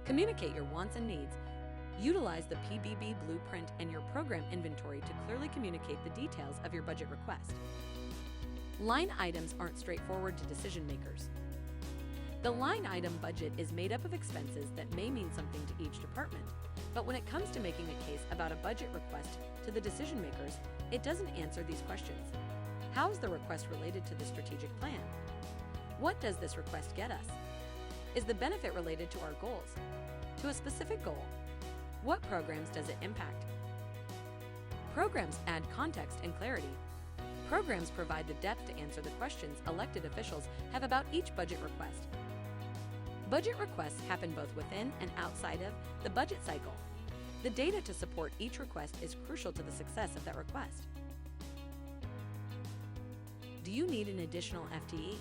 Communicate your wants and needs. Utilize the PBB blueprint and your program inventory to clearly communicate the details of your budget request. Line items aren't straightforward to decision makers. The line item budget is made up of expenses that may mean something to each department, but when it comes to making a case about a budget request to the decision makers, it doesn't answer these questions. How is the request related to the strategic plan? What does this request get us? Is the benefit related to our goals? To a specific goal? What programs does it impact? Programs add context and clarity. Programs provide the depth to answer the questions elected officials have about each budget request. Budget requests happen both within and outside of the budget cycle. The data to support each request is crucial to the success of that request. Do you need an additional FTE?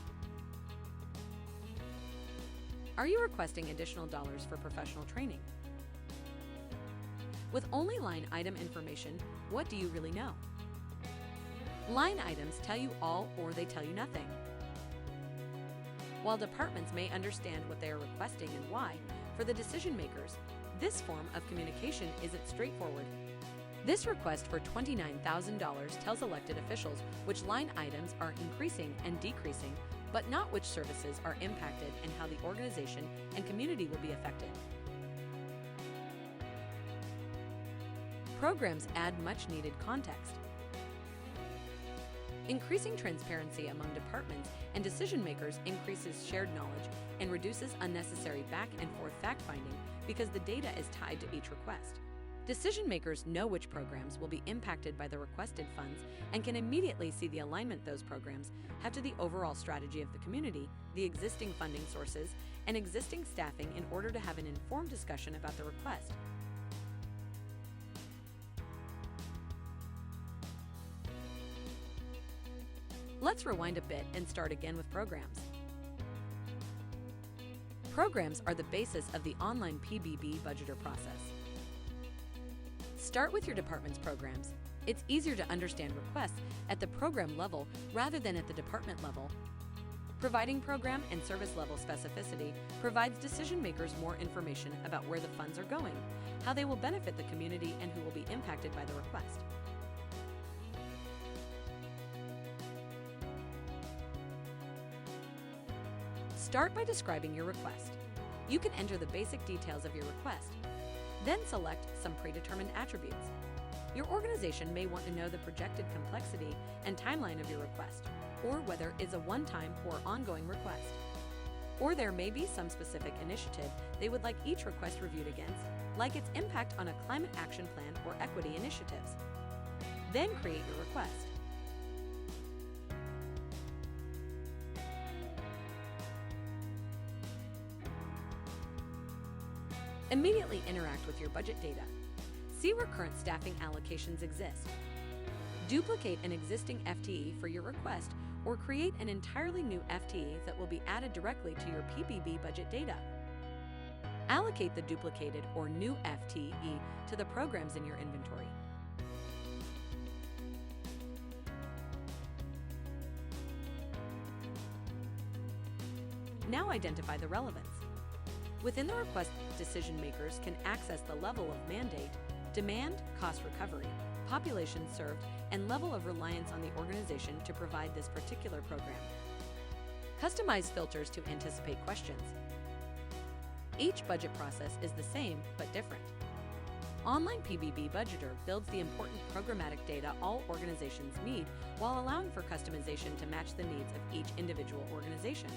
Are you requesting additional dollars for professional training? With only line item information, what do you really know? Line items tell you all or they tell you nothing. While departments may understand what they are requesting and why, for the decision makers, this form of communication isn't straightforward. This request for $29,000 tells elected officials which line items are increasing and decreasing, but not which services are impacted and how the organization and community will be affected. Programs add much-needed context. Increasing transparency among departments and decision-makers increases shared knowledge and reduces unnecessary back-and-forth fact-finding because the data is tied to each request. Decision-makers know which programs will be impacted by the requested funds and can immediately see the alignment those programs have to the overall strategy of the community, the existing funding sources, and existing staffing in order to have an informed discussion about the request. Let's rewind a bit and start again with programs. Programs are the basis of the OnlinePBB Budgeter process. Start with your department's programs. It's easier to understand requests at the program level rather than at the department level. Providing program and service level specificity provides decision makers more information about where the funds are going, how they will benefit the community, and who will be impacted by the request. Start by describing your request. You can enter the basic details of your request. Then select some predetermined attributes. Your organization may want to know the projected complexity and timeline of your request, or whether it's a one-time or ongoing request. Or there may be some specific initiative they would like each request reviewed against, like its impact on a climate action plan or equity initiatives. Then create your request. Immediately interact with your budget data. See where current staffing allocations exist. Duplicate an existing FTE for your request or create an entirely new FTE that will be added directly to your PBB budget data. Allocate the duplicated or new FTE to the programs in your inventory. Now identify the relevance. Within the request, decision makers can access the level of mandate, demand, cost recovery, population served, and level of reliance on the organization to provide this particular program. Customize filters to anticipate questions. Each budget process is the same but different. OnlinePBB Budgeter builds the important programmatic data all organizations need while allowing for customization to match the needs of each individual organization.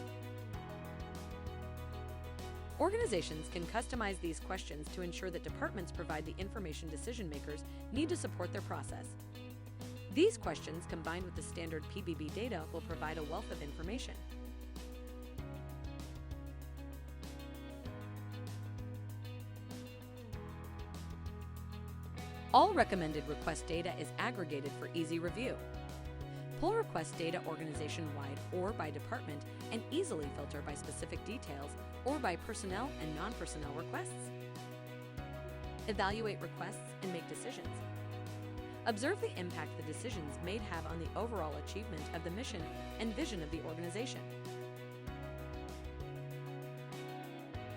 Organizations can customize these questions to ensure that departments provide the information decision makers need to support their process. These questions, combined with the standard PBB data, will provide a wealth of information. All recommended request data is aggregated for easy review. Pull request data organization-wide or by department and easily filter by specific details or by personnel and non-personnel requests. Evaluate requests and make decisions. Observe the impact the decisions made have on the overall achievement of the mission and vision of the organization.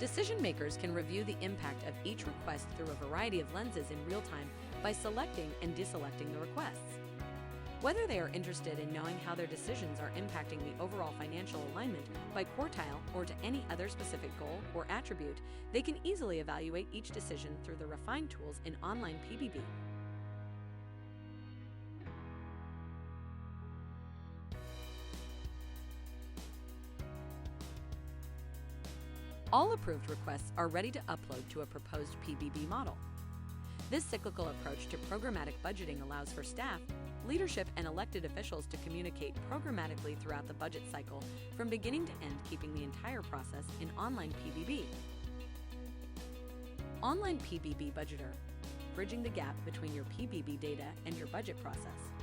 Decision makers can review the impact of each request through a variety of lenses in real time by selecting and deselecting the requests. Whether they are interested in knowing how their decisions are impacting the overall financial alignment by quartile or to any other specific goal or attribute, they can easily evaluate each decision through the refined tools in OnlinePBB. All approved requests are ready to upload to a proposed PBB model. This cyclical approach to programmatic budgeting allows for staff, leadership, and elected officials to communicate programmatically throughout the budget cycle from beginning to end, keeping the entire process in OnlinePBB. OnlinePBB Budgeter, bridging the gap between your PBB data and your budget process.